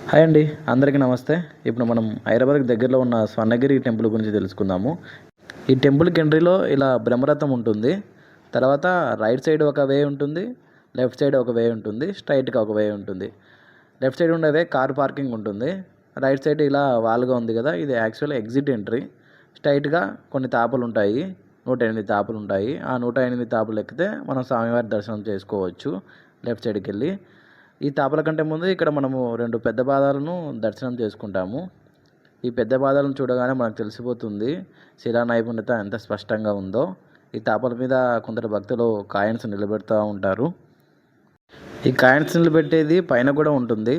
Hi అండి, అందరికీ నమస్తే. ఇప్పుడు మనం హైదరాబాద్కి దగ్గరలో ఉన్న స్వర్ణగిరి టెంపుల్ గురించి తెలుసుకుందాము. ఈ టెంపుల్కి ఎంట్రీలో ఇలా బ్రహ్మరథం ఉంటుంది. తర్వాత రైట్ సైడ్ ఒక వే ఉంటుంది, లెఫ్ట్ సైడ్ ఒక వే ఉంటుంది, స్ట్రైట్గా ఒక వే ఉంటుంది. లెఫ్ట్ సైడ్ ఉండే వే కార్ పార్కింగ్ ఉంటుంది. రైట్ సైడ్ ఇలా వాల్గా ఉంది కదా, ఇది యాక్చువల్ ఎగ్జిట్ ఎంట్రీ. స్ట్రైట్గా కొన్ని తాపులు ఉంటాయి, 108 తాపులు ఉంటాయి. ఆ 108 తాపులు ఎక్కితే మనం స్వామివారి దర్శనం చేసుకోవచ్చు లెఫ్ట్ సైడ్కి వెళ్ళి. ఈ తాపల కంటే ముందు ఇక్కడ మనము 2 పెద్ద పాదాలను దర్శనం చేసుకుంటాము. ఈ పెద్ద పాదాలను చూడగానే మనకు తెలిసిపోతుంది శిలా నైపుణ్యత ఎంత స్పష్టంగా ఉందో. ఈ తాపల మీద కొందరు భక్తులు కాయిన్స్ నిలబెడుతూ ఉంటారు. ఈ కాయిన్స్ నిలబెట్టేది పైన కూడా ఉంటుంది.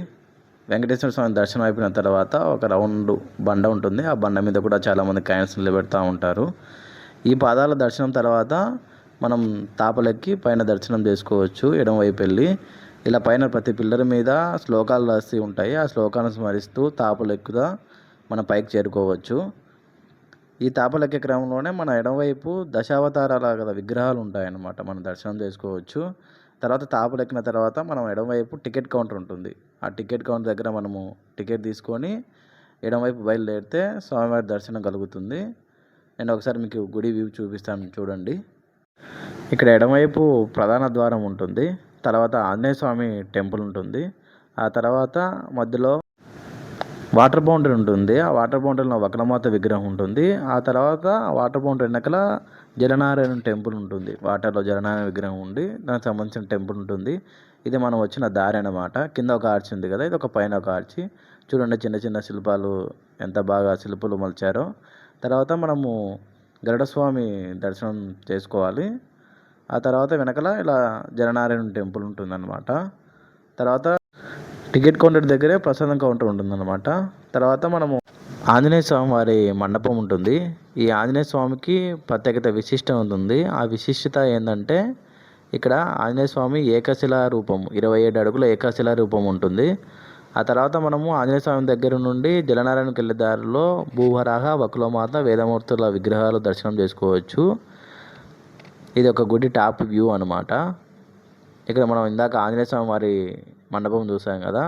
వెంకటేశ్వర స్వామి దర్శనం అయిపోయిన తర్వాత ఒక రౌండ్ బండ ఉంటుంది. ఆ బండ మీద కూడా చాలామంది కాయిన్స్ నిలబెడుతూ ఉంటారు. ఈ పాదాల దర్శనం తర్వాత మనం తాపలెక్కి పైన దర్శనం చేసుకోవచ్చు ఎడమవైపు వెళ్ళి. ఇలా పైన ప్రతి పిల్లర్ మీద శ్లోకాలు రాసి ఉంటాయి. ఆ శ్లోకాలను స్మరిస్తూ తాపలెక్కుదా మన పైకి చేరుకోవచ్చు. ఈ తాపలెక్కే క్రమంలోనే మన ఎడమవైపు దశావతారాల గల విగ్రహాలు ఉంటాయన్నమాట, మనం దర్శనం చేసుకోవచ్చు. తర్వాత తాపలెక్కిన తర్వాత మనం ఎడమవైపు టికెట్ కౌంటర్ ఉంటుంది. ఆ టికెట్ కౌంటర్ దగ్గర మనము టికెట్ తీసుకొని ఎడమవైపు బయలుదేరితే స్వామివారి దర్శనం కలుగుతుంది. నేను ఒకసారి మీకు గుడి వ్యూ చూపిస్తాను, చూడండి. ఇక్కడ ఎడమవైపు ప్రధాన ద్వారం ఉంటుంది. తర్వాత ఆంజనేయ స్వామి టెంపుల్ ఉంటుంది. ఆ తర్వాత మధ్యలో వాటర్ బౌండరీ ఉంటుంది. ఆ వాటర్ బౌండరీలో వక్రమాత విగ్రహం ఉంటుంది. ఆ తర్వాత వాటర్ బౌండరీ వెనకల జలనారాయణ టెంపుల్ ఉంటుంది. వాటర్లో జలనారాయణ విగ్రహం ఉండి దానికి సంబంధించిన టెంపుల్ ఉంటుంది. ఇది మనం వచ్చిన దారి అన్నమాట. కింద ఒక ఆర్చి ఉంది కదా, ఇది ఒక పైన ఒక ఆర్చి. చూడండి, చిన్న చిన్న శిల్పాలు ఎంత బాగా శిల్పులు మలిచారో. తర్వాత మనము గరుడస్వామి దర్శనం చేసుకోవాలి. ఆ తర్వాత వెనకల ఇలా జలనారాయణ టెంపుల్ ఉంటుందన్నమాట. తర్వాత టికెట్ కౌంటర్ దగ్గరే ప్రసాదం కౌంటర్ ఉంటుందన్నమాట. తర్వాత మనము ఆంజనేయ స్వామి వారి మండపం ఉంటుంది. ఈ ఆంజనేయ స్వామికి ప్రత్యేకత విశిష్టత ఉంటుంది. ఆ విశిష్టత ఏంటంటే ఇక్కడ ఆంజనేయ స్వామి ఏకశిలా రూపం, 27 అడుగుల ఏకశిలా రూపం ఉంటుంది. ఆ తర్వాత మనము ఆంజనేయ స్వామి దగ్గర నుండి జలనారాయణకి వెళ్ళే దారిలో భూవరాహ, వకులమాత, వేదమూర్తుల విగ్రహాలు దర్శనం చేసుకోవచ్చు. ఇది ఒక గుడి టాప్ వ్యూ అనమాట. ఇక్కడ మనం ఇందాక ఆంజనేయ స్వామి వారి మండపం చూసాం కదా,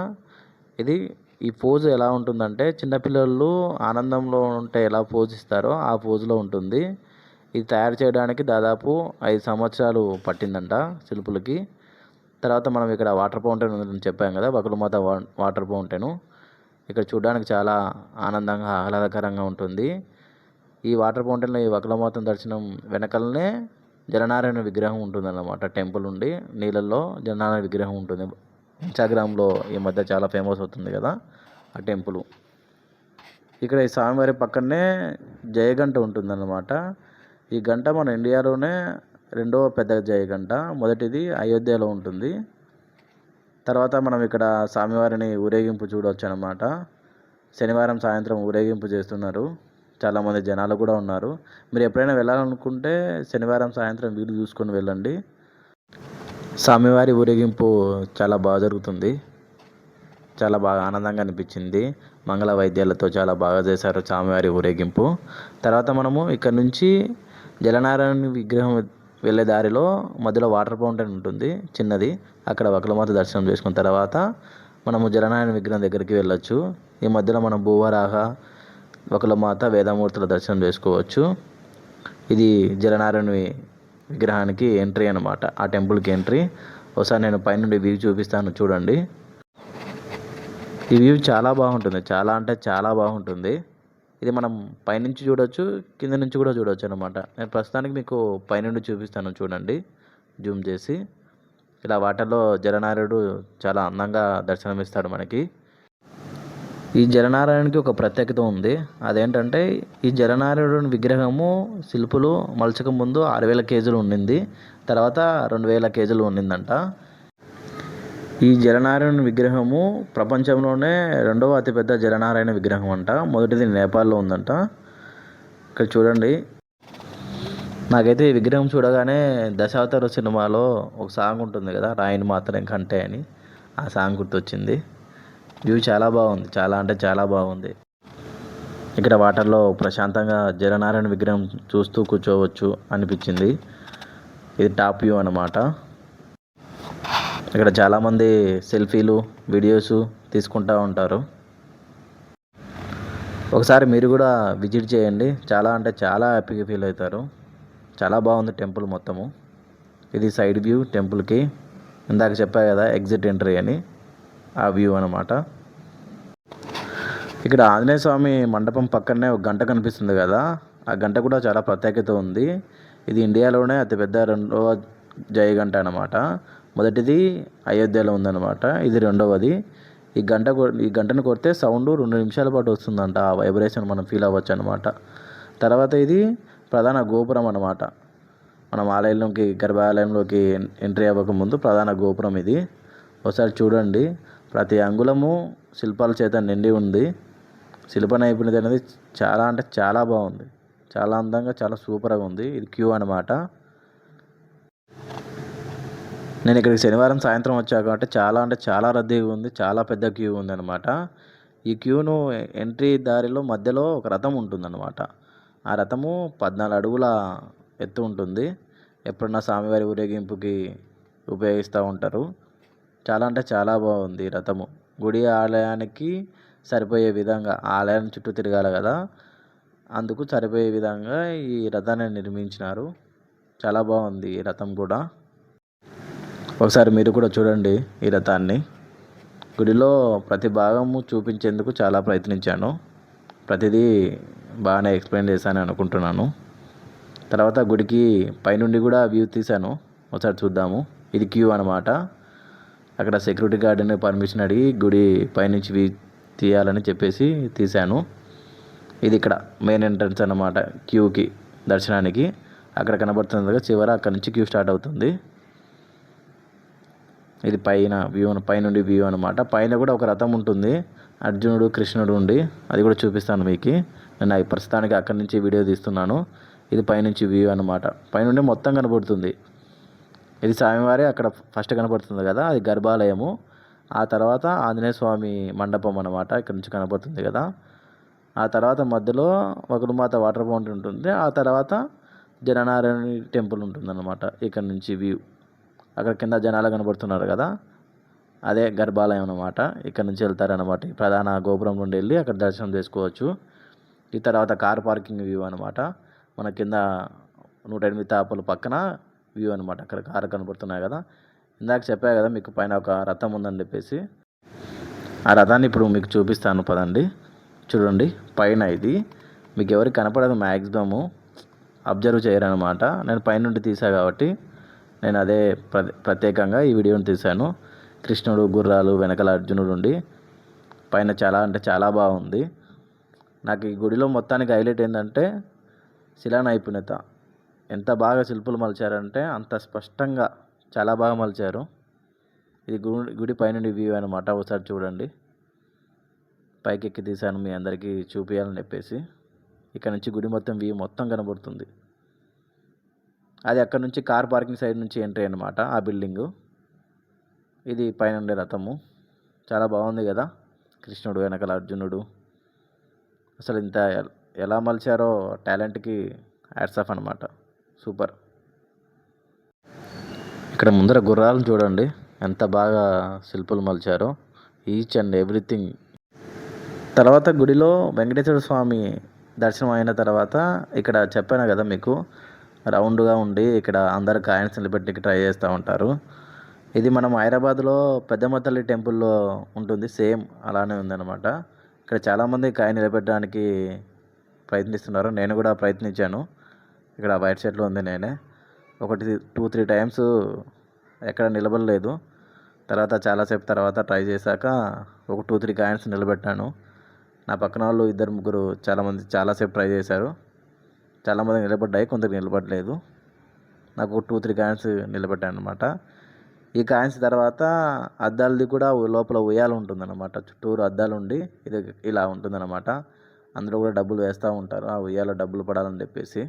ఈ పోజ్ ఎలా ఉంటుందంటే చిన్నపిల్లలు ఆనందంలో ఉంటే ఎలా పోజ్ ఇస్తారో ఆ పోజ్లో ఉంటుంది. ఇది తయారు చేయడానికి దాదాపు 5 సంవత్సరాలు పట్టిందంట శిల్పులకి. తర్వాత మనం ఇక్కడ వాటర్ ఫౌంటైన్ ఉందని చెప్పాం కదా, వకులమాత వాటర్ ఫౌంటైన్. ఇక్కడ చూడడానికి చాలా ఆనందంగా ఆహ్లాదకరంగా ఉంటుంది. ఈ వాటర్ ఫౌంటైన్లో ఈ వకులమాత దర్శనం వెనకలనే జలనారాయణ విగ్రహం ఉంటుందన్నమాట. టెంపుల్ ఉండి నీళ్ళల్లో జలనారాయణ విగ్రహం ఉంటుంది. ఇన్స్టాగ్రామ్లో ఈ మధ్య చాలా ఫేమస్ అవుతుంది కదా ఆ టెంపుల్. ఇక్కడ ఈ స్వామివారి పక్కనే జయగంట ఉంటుందన్నమాట. ఈ గంట మన ఇండియాలోనే 2వ పెద్ద జయగంట. మొదటిది అయోధ్యలో ఉంటుంది. తర్వాత మనం ఇక్కడ స్వామివారిని ఊరేగింపు చూడవచ్చు అన్నమాట. శనివారం సాయంత్రం ఊరేగింపు చేస్తున్నారు. చాలామంది జనాలు కూడా ఉన్నారు. మీరు ఎప్పుడైనా వెళ్ళాలనుకుంటే శనివారం సాయంత్రం వీలు చూసుకొని వెళ్ళండి. స్వామివారి ఊరేగింపు చాలా బాగా జరుగుతుంది. చాలా బాగా ఆనందంగా అనిపించింది. మంగళ వాయిద్యాలతో చాలా బాగా చేశారు స్వామివారి ఊరేగింపు. తర్వాత మనము ఇక్కడ నుంచి జలనారాయణ విగ్రహం వెళ్ళే దారిలో మధ్యలో వాటర్ ఫౌంటైన్ ఉంటుంది చిన్నది. అక్కడ వకులమాత దర్శనం చేసుకున్న తర్వాత మనము జలనారాయణ విగ్రహం దగ్గరికి వెళ్ళొచ్చు. ఈ మధ్యలో మనం భూవరాహ, వకులమాత, వేదమూర్తుల దర్శనం చేసుకోవచ్చు. ఇది జలనారాయణ విగ్రహానికి ఎంట్రీ అనమాట, ఆ టెంపుల్కి ఎంట్రీ. ఒకసారి నేను పైనుండి వ్యూ చూపిస్తాను, చూడండి. ఈ వ్యూ చాలా బాగుంటుంది, చాలా అంటే చాలా బాగుంటుంది. ఇది మనం పైనుంచి చూడవచ్చు, కింద నుంచి కూడా చూడవచ్చు అనమాట. నేను ప్రస్తుతానికి మీకు పైనుండి చూపిస్తాను, చూడండి జూమ్ చేసి. ఇలా వాటర్లో జలనారాయణుడు చాలా అందంగా దర్శనమిస్తాడు మనకి. ఈ జలనారాయణకి ఒక ప్రత్యేకత ఉంది. అదేంటంటే ఈ జలనారాయణుడి విగ్రహము శిల్పులు మలచక ముందు 6000 కేజీలు ఉండింది, తర్వాత 2000 కేజీలు ఉండిందంట. ఈ జలనారాయణ విగ్రహము ప్రపంచంలోనే 2వ అతిపెద్ద జలనారాయణ విగ్రహం అంట. మొదటిది నేపాల్లో ఉందంట. ఇక్కడ చూడండి, నాకైతే ఈ విగ్రహం చూడగానే దశావతార సినిమాలో ఒక సాంగ్ ఉంటుంది కదా, రాయిని మాత్రం కంటే అని, ఆ సాంగ్ గుర్తొచ్చింది. వ్యూ చాలా బాగుంది, చాలా అంటే చాలా బాగుంది. ఇక్కడ వాటర్లో ప్రశాంతంగా జలనారాయణ విగ్రహం చూస్తూ కూర్చోవచ్చు అనిపించింది. ఇది టాప్ వ్యూ అన్నమాట. ఇక్కడ చాలామంది సెల్ఫీలు, వీడియోస్ తీసుకుంటూ ఉంటారు. ఒకసారి మీరు కూడా విజిట్ చేయండి. చాలా అంటే చాలా హ్యాపీగా ఫీల్ అవుతారు. చాలా బాగుంది టెంపుల్ మొత్తము. ఇది సైడ్ వ్యూ టెంపుల్కి. ఇందాక చెప్పా కదా ఎగ్జిట్ ఎంట్రీ అని, ఆ వ్యూ అనమాట. ఇక్కడ ఆంజనేయ స్వామి మండపం పక్కనే ఒక గంట కనిపిస్తుంది కదా, ఆ గంట కూడా చాలా ప్రత్యేకత ఉంది. ఇది ఇండియాలోనే అతిపెద్ద రెండవ జయ గంట అనమాట. మొదటిది అయోధ్యలో ఉందన్నమాట, ఇది రెండవది. ఈ గంటను కొడితే సౌండ్ 2 నిమిషాల పాటు వస్తుందంట. ఆ వైబ్రేషన్ మనం ఫీల్ అవ్వచ్చు అనమాట. తర్వాత ఇది ప్రధాన గోపురం అనమాట. మనం ఆలయంలోకి, గర్భాలయంలోకి ఎంట్రీ అవ్వకముందు ప్రధాన గోపురం ఇది. ఒకసారి చూడండి, ప్రతి అంగుళము శిల్పాల చేత నిండి ఉంది. శిల్ప నైపుణ్యత అనేది చాలా అంటే చాలా బాగుంది. చాలా అందంగా, చాలా సూపర్గా ఉంది. ఇది క్యూ అనమాట. నేను ఇక్కడికి శనివారం సాయంత్రం వచ్చా కాబట్టి చాలా అంటే చాలా రద్దీగా ఉంది. చాలా పెద్ద క్యూ ఉంది అనమాట. ఈ క్యూను ఎంట్రీ దారిలో మధ్యలో ఒక రథం ఉంటుందన్నమాట. ఆ రథము 14 అడుగుల ఎత్తు ఉంటుంది. ఎప్పుడన్నా స్వామివారి ఊరేగింపుకి ఉపయోగిస్తూ ఉంటారు. చాలా అంటే చాలా బాగుంది ఈ రథము. గుడి ఆలయానికి సరిపోయే విధంగా, ఆలయం చుట్టూ తిరగాలి కదా, అందుకు సరిపోయే విధంగా ఈ రథాన్ని నిర్మించినారు. చాలా బాగుంది ఈ రథం కూడా. ఒకసారి మీరు కూడా చూడండి ఈ రథాన్ని. గుడిలో ప్రతి భాగము చూపించేందుకు చాలా ప్రయత్నించాను. ప్రతిదీ బాగానే ఎక్స్ప్లెయిన్ చేశాను అనుకుంటున్నాను. తర్వాత గుడికి పైనుండి కూడా వ్యూ తీశాను, ఒకసారి చూద్దాము. ఇది క్యూ అనమాట. అక్కడ సెక్యూరిటీ గార్డుని పర్మిషన్ అడిగి గుడి పైనుంచి వ్యూ తీయాలని చెప్పేసి తీశాను. ఇది ఇక్కడ మెయిన్ ఎంట్రన్స్ అన్నమాట క్యూకి, దర్శనానికి. అక్కడ కనబడుతుంది చివర, అక్కడ నుంచి క్యూ స్టార్ట్ అవుతుంది. ఇది పైనుండి వ్యూ అనమాట. పైన కూడా ఒక రథం ఉంటుంది, అర్జునుడు కృష్ణుడు ఉండి, అది కూడా చూపిస్తాను మీకు. నేను ప్రస్తుతానికి అక్కడి నుంచి వీడియో తీస్తున్నాను. ఇది పైనుంచి వ్యూ అనమాట. పైనుండి మొత్తం కనబడుతుంది. ఇది స్వామివారి అక్కడ ఫస్ట్ కనబడుతుంది కదా, అది గర్భాలయము. ఆ తర్వాత ఆంజనేయ స్వామి మండపం అనమాట, ఇక్కడ నుంచి కనబడుతుంది కదా. ఆ తర్వాత మధ్యలో వకుడుమాత వాటర్ ఫౌంటైన్ ఉంటుంది. ఆ తర్వాత జననారాయణ టెంపుల్ ఉంటుంది అనమాట. ఇక్కడ నుంచి వ్యూ, అక్కడ కింద జనాలు కనబడుతున్నారు కదా, అదే గర్భాలయం అనమాట. ఇక్కడ నుంచి వెళ్తారనమాట. ప్రధాన గోపురం నుండి వెళ్ళి అక్కడ దర్శనం చేసుకోవచ్చు. ఈ తర్వాత కార్ పార్కింగ్ వ్యూ అనమాట. మన కింద 108 తాపల పక్కన వ్యూ అనమాట. అక్కడ కారు కనబడుతున్నాయి కదా. ఇందాక చెప్పా కదా మీకు పైన ఒక రథం ఉందని చెప్పేసి, ఆ రథాన్ని ఇప్పుడు మీకు చూపిస్తాను పదండి. చూడండి పైన ఇది మీకు ఎవరికి కనపడదు, మ్యాక్సిమము అబ్జర్వ్ చేయరనమాట. నేను పైనుండి తీసా కాబట్టి నేను అదే ప్రత్యేకంగా ఈ వీడియోని తీశాను. కృష్ణుడు, గుర్రాలు, వెనకాల అర్జునుడు ఉండి, పైన చాలా అంటే చాలా బాగుంది. నాకు ఈ గుడిలో మొత్తానికి హైలైట్ ఏంటంటే శిలా నైపుణ్యత. ఎంత బాగా శిల్పులు మలిచారంటే అంత స్పష్టంగా చాలా బాగా మలిచారు. ఇది గుడి పైనుండి వ్యూ అనమాట. ఒకసారి చూడండి, పైకి ఎక్కి తీశాను మీ అందరికీ చూపించాలని చెప్పేసి. ఇక్కడ నుంచి గుడి మొత్తం వ్యూ మొత్తం కనబడుతుంది. అది అక్కడ నుంచి కార్ పార్కింగ్ సైడ్ నుంచి ఎంట్రీ అనమాట, ఆ బిల్డింగు. ఇది పైన ఉండే రథము. చాలా బాగుంది కదా, కృష్ణుడు వెనకాల అర్జునుడు. అసలు ఇంత ఎలా మలిచారో టాలెంట్కి హ్యాట్స్ ఆఫ్ అనమాట. సూపర్. ఇక్కడ ముందర గుర్రాలను చూడండి ఎంత బాగా శిల్పులు మలిచారో, ఈచ్ అండ్ ఎవ్రీథింగ్. తర్వాత గుడిలో వెంకటేశ్వర స్వామి దర్శనం అయిన తర్వాత ఇక్కడ చెప్పాను కదా మీకు, రౌండ్గా ఉండి ఇక్కడ అందరు కాయిన్స్ నిలబెట్టి ట్రై చేస్తూ ఉంటారు. ఇది మనం హైదరాబాద్లో పెద్దమ్మ తల్లి టెంపుల్లో ఉంటుంది, సేమ్ అలానే ఉందన్నమాట. ఇక్కడ చాలామంది కాయిన్ నిలబెట్టడానికి ప్రయత్నిస్తున్నారు. నేను కూడా ప్రయత్నించాను. ఇక్కడ వైట్ షర్ట్లో ఉంది నేనే. 2-3 టైమ్స్ ఎక్కడ నిలబడలేదు. తర్వాత చాలాసేపు తర్వాత ట్రై చేశాక ఒక 2-3 కాయిన్స్ నిలబెట్టాను. నా పక్కన వాళ్ళు 2-3 చాలాసేపు ట్రై చేశారు. చాలామంది నిలబడ్డాయి, కొందరు నిలబడలేదు. నాకు 2-3 కాయిన్స్ నిలబెట్టాను అనమాట. ఈ కాయిన్స్ తర్వాత అద్దాలది కూడా లోపల ఉయ్యాల ఉంటుందన్నమాట. చుట్టూరు అద్దాలు ఉండి ఇది ఇలా ఉంటుందన్నమాట. అందులో కూడా డబ్బులు వేస్తూ ఉంటారు, ఆ ఉయ్యాల డబ్బులు పడాలని చెప్పేసి.